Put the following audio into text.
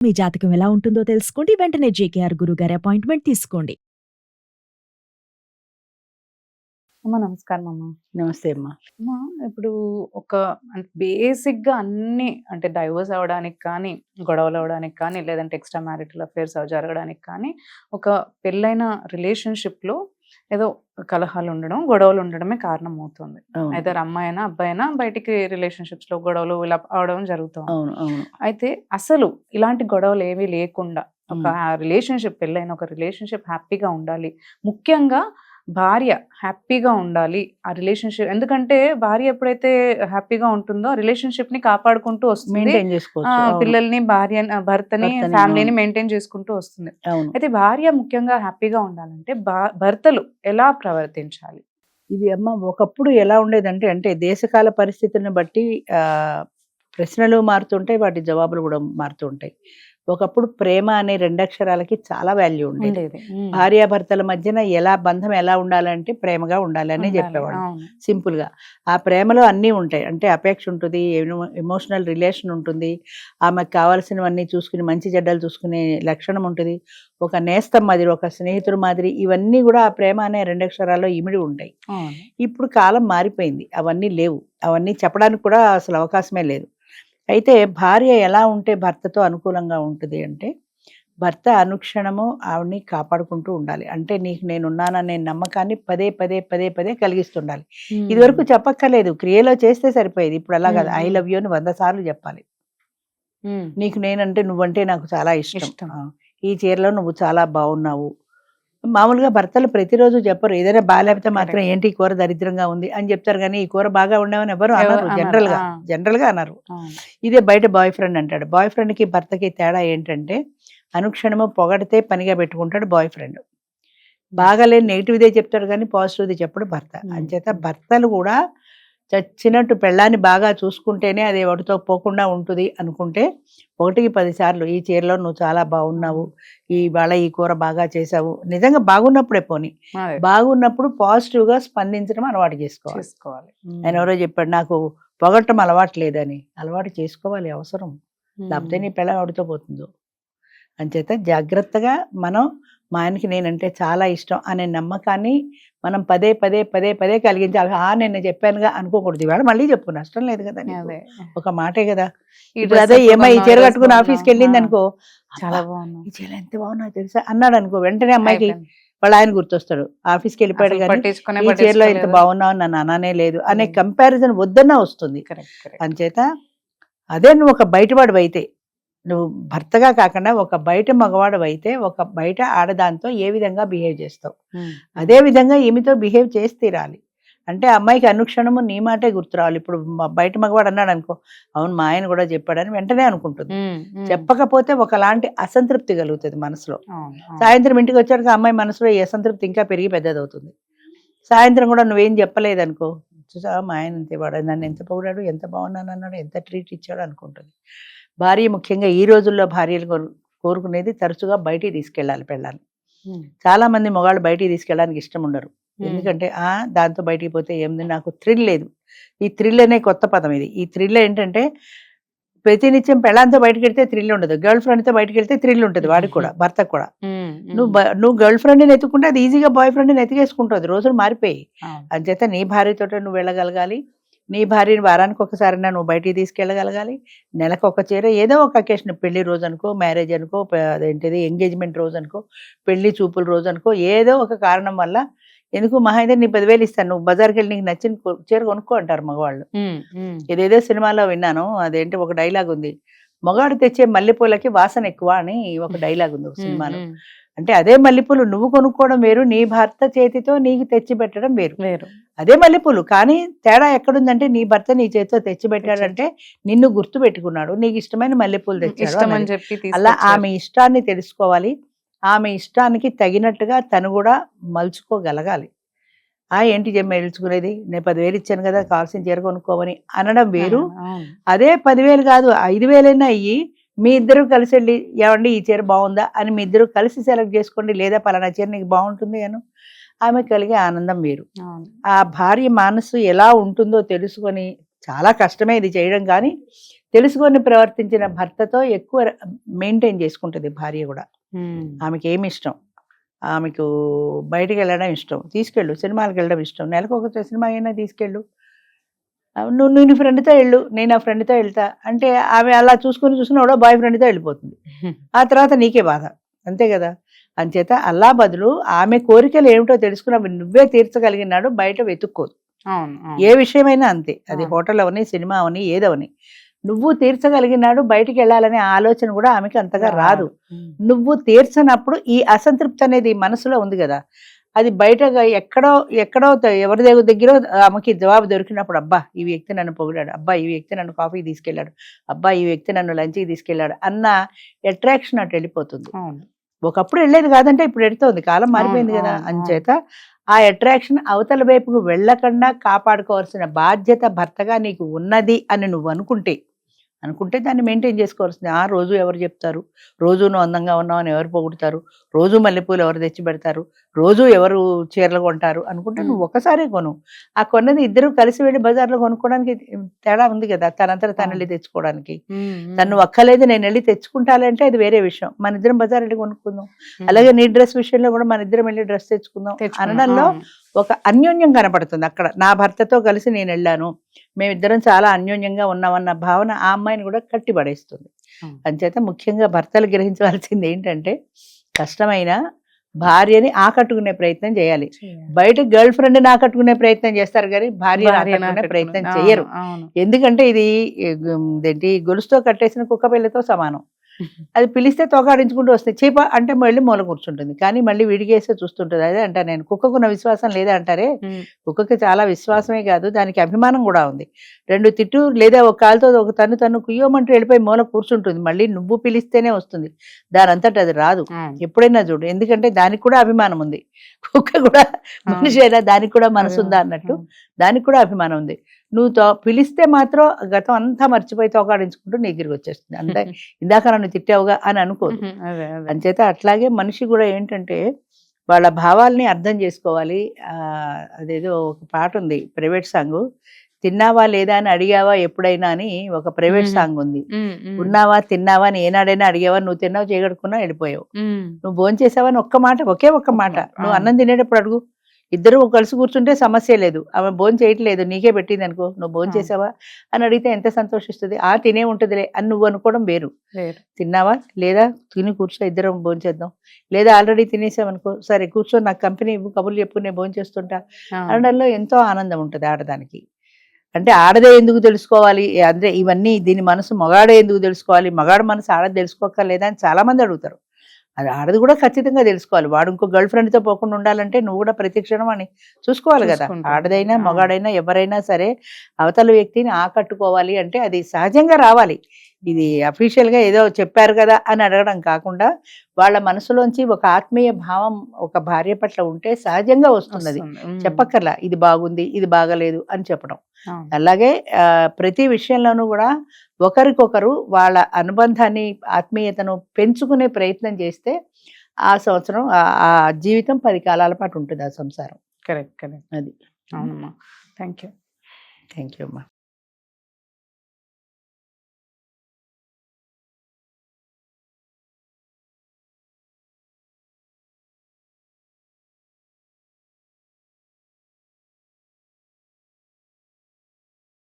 మీ జాతకం ఎలా ఉంటుందో తెలుసుకోండి. వెంటనే జేకేఆర్ గురుగారి అపాయింట్మెంట్ తీసుకోండి. అమ్మ నమస్కారం అమ్మ. నమస్తే అమ్మా. అమ్మ ఇప్పుడు ఒక బేసిక్‌గా అన్నీ అంటే డైవోర్స్ అవ్వడానికి కానీ, గొడవలు అవ్వడానికి కానీ, లేదంటే ఎక్స్‌ట్రా మ్యారిటల్ అఫైర్స్ జరగడానికి కానీ, ఒక పెళ్ళైన రిలేషన్‌షిప్‌లో ఏదో కలహాలు ఉండడం, గొడవలు ఉండడమే కారణం అవుతుంది. అవును. ఐదర్ అమ్మాయైనా, అబ్బాయైనా బయటికి రిలేషన్‌షిప్స్‌లో గొడవలు ఇలా అవడం జరుగుతుంది. అవును అవును అయితే అసలు ఇలాంటి గొడవలు ఏమీ లేకుండా ఒక రిలేషన్‌షిప్ పెళ్ళైన ఒక రిలేషన్‌షిప్ హ్యాపీగా ఉండాలి. ముఖ్యంగా భార్య హ్యాపీగా ఉండాలి ఆ రిలేషన్‌షిప్. ఎందుకంటే భార్య ఎప్పుడైతే హ్యాపీగా ఉంటుందో ఆ రిలేషన్‌షిప్‌ని కాపాడుకుంటూ వస్తుంది. మెయింటైన్ చేసుకోవచ్చు. అవును. పిల్లల్ని, భర్తని, భర్తని, ఫ్యామిలీని అవును. మెయింటైన్ చేసుకుంటూ వస్తుంది. అవును. అయితే భార్య ముఖ్యంగా హ్యాపీగా ఉండాలంటే భర్తలు ఎలా ప్రవర్తించాలి? ఇది అమ్మ ఒకప్పుడు ఎలా ఉండేదంటే అంటే దేశకాల పరిస్థితులను బట్టి ప్రశ్నలు మారుతుంటాయి, వాటి జవాబులు కూడా మారుతుంటాయి. ఒకప్పుడు ప్రేమ అనే 2 అక్షరాలకి చాలా వాల్యూ ఉండేది. భార్యాభర్తల మధ్యన బంధం ఎలా ఉండాలంటే ప్రేమగా ఉండాలి అని చెప్పేవాళ్ళు. సింపుల్ గా ఆ ప్రేమలో అన్నీ ఉంటాయి. అంటే అపేక్ష ఉంటుంది, ఎమోషనల్ రిలేషన్ ఉంటుంది, ఆమెకు కావాల్సినవన్నీ చూసుకుని మంచి చెడ్డలు చూసుకునే లక్షణం ఉంటుంది, ఒక నేస్తం మాదిరి, ఒక స్నేహితుడు మాదిరి, ఇవన్నీ కూడా ఆ ప్రేమ అనే 2 అక్షరాల్లో ఇమిడి ఉంటాయి. ఇప్పుడు కాలం మారిపోయింది, అవన్నీ లేవు. అవన్నీ చెప్పడానికి కూడా అసలు అవకాశమే లేదు. అయితే భార్య ఎలా ఉంటే భర్తతో అనుకూలంగా ఉంటుంది అంటే భర్త అనుక్షణము ఆవిడ్ని కాపాడుకుంటూ ఉండాలి. అంటే నీకు నేనున్నాననే నమ్మకాన్ని పదే పదే పదే పదే కలిగిస్తుండాలి. ఇదివరకు చెప్పక్కర్లేదు, క్రియలో చేస్తే సరిపోయేది. ఇప్పుడు అలా కాదు, ఐ లవ్ యూ అని 100 సార్లు చెప్పాలి. నీకు నేనంటే నువ్వంటే నాకు చాలా ఇష్టం, ఈ చీరలో నువ్వు చాలా బాగున్నావు. మామూలుగా భర్తలు ప్రతిరోజు చెప్పరు, ఏదైనా బాగాలేకపోతే మాత్రం ఏంటి ఈ కూర దరిద్రంగా ఉంది అని చెప్తారు, కానీ ఈ కూర బాగా ఉండవని ఎవరు అన్నారు. జనరల్ గా అన్నారు. ఇదే బయట బాయ్ ఫ్రెండ్ అంటాడు. బాయ్ ఫ్రెండ్ కి భర్తకి తేడా ఏంటంటే అనుక్షణము పొగడితే పనిగా పెట్టుకుంటాడు బాయ్ ఫ్రెండ్. బాగాలేని నెగిటివ్దే చెప్తాడు కానీ పాజిటివ్ది చెప్పడు భర్త. అంచేత భర్తలు కూడా చచ్చినట్టు పెళ్ళాన్ని బాగా చూసుకుంటేనే అది ఎవరితో పోకుండా ఉంటుంది అనుకుంటే 1కి 10 సార్లు ఈ చీరలో నువ్వు చాలా బాగున్నావు, ఇవాళ ఈ కూర బాగా చేసావు. నిజంగా బాగున్నప్పుడే పోని, బాగున్నప్పుడు పాజిటివ్ గా స్పందించడం అలవాటు చేసుకోవాలి. ఆయన ఎవరో చెప్పాడు నాకు పొగట్టం అలవాటు లేదని. అలవాటు చేసుకోవాలి, అవసరం. లేకపోతే నీ పెళ్ళ ఎవరితో పోతుందో. అంచేత జాగ్రత్తగా మనం మా ఆయనకి నేనంటే చాలా ఇష్టం అనే నమ్మకాన్ని మనం పదే పదే పదే పదే కలిగించాలి. నేను చెప్పానుగా అనుకోకూడదు, ఇవాళ మళ్ళీ చెప్పు, నష్టం లేదు కదా, ఒక మాటే కదా. ఇప్పుడు అదే ఈ చీర కట్టుకుని ఆఫీస్కి వెళ్ళింది అనుకో, చాలా బాగుంది, ఈ చీర ఎంత బాగున్నా తెలుసా అన్నాడు అనుకో, వెంటనే అమ్మాయికి వాళ్ళ ఆయన గుర్తొస్తాడు. ఆఫీస్కి వెళ్ళిపోయాడు కానీ ఈ చీరలో ఎంత బాగున్నావు నన్ను అనానే లేదు అనే కంపారిజన్ వద్దన్నా వస్తుంది. అంచేత అదే నువ్వు ఒక బయటవాడు అయితే, నువ్వు భర్తగా కాకుండా ఒక బయట మగవాడు అయితే ఒక బయట ఆడదాంతో ఏ విధంగా బిహేవ్ చేస్తావు, అదే విధంగా ఈమెతో బిహేవ్ చేసి తీరాలి. అంటే అమ్మాయికి అనుక్షణము నీ మాటే గుర్తు రావాలి. ఇప్పుడు బయట మగవాడు అన్నాడు అనుకో, అవును మా ఆయన కూడా చెప్పాడని వెంటనే అనుకుంటుంది. చెప్పకపోతే ఒకలాంటి అసంతృప్తి కలుగుతుంది మనసులో. సాయంత్రం ఇంటికి వచ్చాక అమ్మాయి మనసులో ఈ అసంతృప్తి ఇంకా పెరిగి పెద్దదవుతుంది. సాయంత్రం కూడా నువ్వేం చెప్పలేదనుకో, చూసా మా ఆయన అంతేవాడు, నన్ను ఎంత పొగిడాడు, ఎంత బాగున్నాను అన్నాడు, ఎంత ట్రీట్ ఇచ్చాడు అనుకుంటుంది. భార్య ముఖ్యంగా ఈ రోజుల్లో భార్యలు కోరుకునేది తరచుగా బయటికి తీసుకెళ్ళాలి పెళ్ళాలి. చాలా మంది మగాళ్ళు బయటికి తీసుకెళ్ళడానికి ఇష్టం ఉండరు. ఎందుకంటే దాంతో బయటికి పోతే ఏముంది, నాకు థ్రిల్ లేదు. ఈ థ్రిల్ అనే కొత్త పదం ఇది. ఈ థ్రిల్ ఏంటంటే ప్రతినిత్యం పెళ్ళాంతో బయటకు వెళ్తే థ్రిల్ ఉండదు, గర్ల్ ఫ్రెండ్తో బయటకు వెళ్తే థ్రిల్ ఉంటుంది వాడికి కూడా, భర్తకు కూడా. నువ్వు గర్ల్ ఫ్రెండ్ని ఎత్తుకుంటే అది ఈజీగా బాయ్ ఫ్రెండ్ని ఎత్తుకేసుకుంటుంది. రోజులు మారిపోయి. అంచేత నీ భార్యతో నువ్వు వెళ్ళగలగాలి, నీ భార్యని వారానికి ఒకసారైనా నువ్వు బయటికి తీసుకెళ్ళగలగాలి. నెలకు ఒక చీర, ఏదో ఒక అకేషన్, పెళ్లి రోజు అనుకో, మ్యారేజ్ అనుకో, అదేంటిది ఎంగేజ్మెంట్ రోజు అనుకో, పెళ్లి చూపుల రోజు అనుకో, ఏదో ఒక కారణం వల్ల, ఎందుకు మహా అయితే నీ 10,000 ఇస్తాను, నువ్వు బజార్కి వెళ్ళి నీకు నచ్చిన చీర కొనుక్కో అంటారు మగవాళ్ళు. ఏదేదో సినిమాలో విన్నాను, అదేంటి ఒక డైలాగ్ ఉంది, మగాడు తెచ్చే మల్లెపూలకి వాసన ఎక్కువ అని ఒక డైలాగ్ ఉంది ఒక సినిమాలో. అంటే అదే మల్లెపూలు నువ్వు కొనుక్కోవడం వేరు, నీ భర్త చేతితో నీకు తెచ్చి పెట్టడం వేరు. అదే మల్లెపూలు, కానీ తేడా ఎక్కడుందంటే నీ భర్త నీ చేతితో తెచ్చి పెట్టాడంటే నిన్ను గుర్తు పెట్టుకున్నాడు, నీకు ఇష్టమైన మల్లెపూలు తెచ్చాడు. అలా ఆమె ఇష్టాన్ని తెలుసుకోవాలి, ఆమె ఇష్టానికి తగినట్టుగా తను కూడా మలుచుకోగలగాలి. ఏంటి జమ్మ ఏడ్చుకునేది, నేను 10,000 ఇచ్చాను కదా కావాల్సిన చీర కొనుక్కోమని అనడం వేరు. అదే 10,000 కాదు 5,000 అయ్యి మీ ఇద్దరు కలిసి వెళ్ళి, ఏమండి ఈ చీర బాగుందా అని మీ ఇద్దరు కలిసి సెలెక్ట్ చేసుకోండి, లేదా పలానా చీర నీకు బాగుంటుంది అను. ఆమె కలిగే ఆనందం వేరు. ఆ భార్య మనసు ఎలా ఉంటుందో తెలుసుకొని, చాలా కష్టమే ఇది చేయడం, కానీ తెలుసుకొని ప్రవర్తించిన భర్తతో ఎక్కువ మెయింటైన్ చేసుకుంటుంది భార్య కూడా. ఆమెకి ఏమి ఇష్టం, ఆమెకు బయటికి వెళ్ళడం ఇష్టం, తీసుకెళ్ళు, సినిమాలకు వెళ్ళడం ఇష్టం, నెలకు ఒక సినిమా అయినా తీసుకెళ్ళు, నువ్వు నీ ఫ్రెండ్తో వెళ్ళు, నేను ఆ ఫ్రెండ్తో వెళ్తా అంటే ఆమె అలా చూసుకుని కూడా బాయ్ ఫ్రెండ్తో వెళ్ళిపోతుంది. ఆ తర్వాత నీకే బాధ, అంతే కదా. అంచేత అలా బదులు ఆమె కోరికలు ఏమిటో తెలుసుకుని అవి నువ్వే తీర్చగలిగినాడు, బయట వెతుక్కోదు. ఏ విషయమైనా అంతే, అది హోటల్ అవని, సినిమా అవని, ఏదవని నువ్వు తీర్చగలిగినాడు, బయటికి వెళ్ళాలనే ఆలోచన కూడా ఆమెకి అంతగా రాదు. నువ్వు తీర్చనప్పుడు ఈ అసంతృప్తి అనేది మనసులో ఉంది కదా, అది బయటగా ఎక్కడో ఎవరి దగ్గర ఆమెకి జవాబు దొరికినప్పుడు, అబ్బా ఈ వ్యక్తి నన్ను పొగిడాడు, అబ్బా ఈ వ్యక్తి నన్ను కాఫీకి తీసుకెళ్ళాడు, అబ్బా ఈ వ్యక్తి నన్ను లంచ్కి తీసుకెళ్ళాడు అన్న అట్రాక్షన్ అటు వెళ్ళిపోతుంది. ఒకప్పుడు వెళ్ళేది కాదంటే ఇప్పుడు వెళ్తోంది, కాలం మారిపోయింది కదా. అంచేత ఆ అట్రాక్షన్ అవతల వైపుకు వెళ్ళకుండా కాపాడుకోవాల్సిన బాధ్యత భర్తగా నీకు ఉన్నది అని నువ్వు అనుకుంటే దాన్ని మెయింటైన్ చేసుకోవాల్సింది. ఆ రోజు ఎవరు చెప్తారు, రోజు నువ్వు అందంగా ఉన్నావు అని ఎవరు పొగుడుతారు, రోజు మల్లెపూలు ఎవరు తెచ్చి పెడతారు, రోజు ఎవరు చీరలు కొంటారు అనుకుంటే నువ్వు ఒకసారి కొను. ఆ కొన్నది ఇద్దరు కలిసి వెళ్ళి బజార్లో కొనుక్కోవడానికి తేడా ఉంది కదా. తనంతట తను వెళ్ళి తెచ్చుకోవడానికి, తను ఒక్కలేదు నేను వెళ్ళి తెచ్చుకుంటానంటే అది వేరే విషయం. మన ఇద్దరం బజార్ వెళ్ళి కొనుక్కుందాం. అలాగే నీ డ్రెస్ విషయంలో కూడా మన ఇద్దరం వెళ్ళి డ్రెస్ తెచ్చుకుందాం అనడంలో ఒక అన్యోన్యం కనపడుతుంది. అక్కడ నా భర్తతో కలిసి నేను వెళ్ళాను, మేమిద్దరం చాలా అన్యోన్యంగా ఉన్నామన్న భావన ఆ అమ్మాయిని కూడా కట్టి పడేస్తుంది. అంచేత ముఖ్యంగా భర్తలు గ్రహించవలసింది ఏంటంటే, కష్టమైన భార్యని ఆకట్టుకునే ప్రయత్నం చేయాలి. బయట గర్ల్ ఫ్రెండ్ని ఆకట్టుకునే ప్రయత్నం చేస్తారు కానీ భార్యని ఆకట్టుకునే ప్రయత్నం చేయరు. ఎందుకంటే ఇది ఏంటి, గొలుసుతో కట్టేసిన కుక్క పిల్లతో సమానం. అది పిలిస్తే తోకాడించుకుంటూ వస్తాయి, చీప అంటే మళ్ళీ మూల కూర్చుంటుంది, కానీ మళ్ళీ విడిగేస్తే చూస్తుంటుంది. అదే అంటారు నేను, కుక్కకున్న విశ్వాసం లేదా అంటారే, కుక్కకి చాలా విశ్వాసమే కాదు, దానికి అభిమానం కూడా ఉంది. రెండు తిట్టు లేదా ఒక కాలుతో ఒక తను కుయ్యోమంటూ వెళ్ళిపోయి మూల కూర్చుంటుంది, మళ్ళీ నువ్వు పిలిస్తేనే వస్తుంది, దాని అంతటా అది రాదు. ఎప్పుడైనా చూడు, ఎందుకంటే దానికి కూడా అభిమానం ఉంది. కుక్క కూడా మనిషి అయినా దానికి కూడా మనసు ఉందా అన్నట్టు దానికి కూడా అభిమానం ఉంది. నువ్వు పిలిస్తే మాత్రం గతం అంతా మర్చిపోయి తోకాడించుకుంటూ నీ దగ్గరికి వచ్చేస్తుంది. అంతే, ఇందాక నన్ను తిట్టావుగా అని అనుకోదు. అంచేత అట్లాగే మనిషి కూడా ఏంటంటే వాళ్ళ భావాల్ని అర్థం చేసుకోవాలి. అదేదో ఒక పాట ఉంది, ప్రైవేట్ సాంగ్, తిన్నావా లేదా అని అడిగావా ఎప్పుడైనా అని ఒక ప్రైవేట్ సాంగ్ ఉంది. ఉన్నావా తిన్నావా అని ఏనాడైనా అడిగావా, నువ్వు తిన్నావు చేయగడుకున్నా వెళ్ళిపోయావు, నువ్వు భోంచేసావా అని ఒకే ఒక్క మాట నువ్వు అన్నం తినేటప్పుడు అడుగు. ఇద్దరు కలిసి కూర్చుంటే సమస్య లేదు, ఆమె భోజనం చేయట్లేదు నీకే పెట్టింది అనుకో, నువ్వు భోజనం చేసావా అని అడిగితే ఎంత సంతోషిస్తుంది. తినే ఉంటుందిలే అని నువ్వు అనుకోవడం వేరు. తిన్నావా లేదా, తిని కూర్చో ఇద్దరం భోజనం చేద్దాం, లేదా ఆల్రెడీ తినేసావనుకో, సరే కూర్చో నాకు కంపెనీ కబుర్లు చెప్పు నేను భోజనం చేస్తుంటా అనడంలో ఎంతో ఆనందం ఉంటుంది ఆడదానికి. అంటే ఆడదే ఎందుకు తెలుసుకోవాలి, అంటే ఇవన్నీ దీని మనసు మగాడే ఎందుకు తెలుసుకోవాలి, మగాడు మనసు ఆడది తెలుసుకోకర్లేదా అని చాలా మంది అడుగుతారు. అది ఆడది కూడా ఖచ్చితంగా తెలుసుకోవాలి. వాడు ఇంకో గర్ల్ ఫ్రెండ్తో పోకుండా ఉండాలంటే నువ్వు కూడా ప్రతి క్షణం అని చూసుకోవాలి కదా. ఆడదైనా మగాడైనా ఎవరైనా సరే అవతల వ్యక్తిని ఆకట్టుకోవాలి అంటే అది సహజంగా రావాలి. ఇది అఫీషియల్గా ఏదో చెప్పారు కదా అని అడగడం కాకుండా వాళ్ళ మనసులోంచి ఒక ఆత్మీయ భావం ఒక భార్య పట్ల ఉంటే సహజంగా వస్తున్నది. చెప్పక్కర్లా ఇది బాగుంది ఇది బాగలేదు అని చెప్పడం. అలాగే ప్రతి విషయంలోనూ కూడా ఒకరికొకరు వాళ్ళ అనుబంధాన్ని ఆత్మీయతను పెంచుకునే ప్రయత్నం చేస్తే ఆ సంవత్సరం ఆ జీవితం 10 కాలాల పాటు ఉంటుంది ఆ సంసారం. కరెక్ట్. అది. అవునమ్మా, థ్యాంక్ యూ అమ్మా.